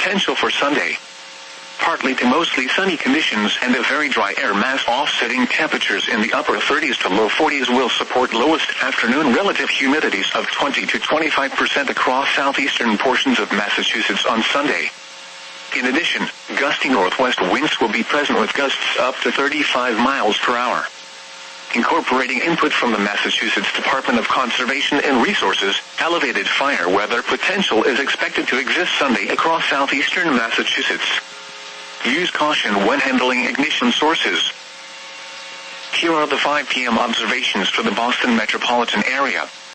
potential for Sunday. Partly to mostly sunny conditions and a very dry air mass offsetting temperatures in the upper 30s to low 40s will support lowest afternoon relative humidities of 20 to 25% across southeastern portions of Massachusetts on Sunday. In addition, gusty northwest winds will be present with gusts up to 35 miles per hour. Incorporating input from the Massachusetts Department of Conservation and Resources, elevated fire weather potential is expected to exist Sunday across southeastern Massachusetts. Use caution when handling ignition sources. Here are the 5 p.m. observations for the Boston metropolitan area.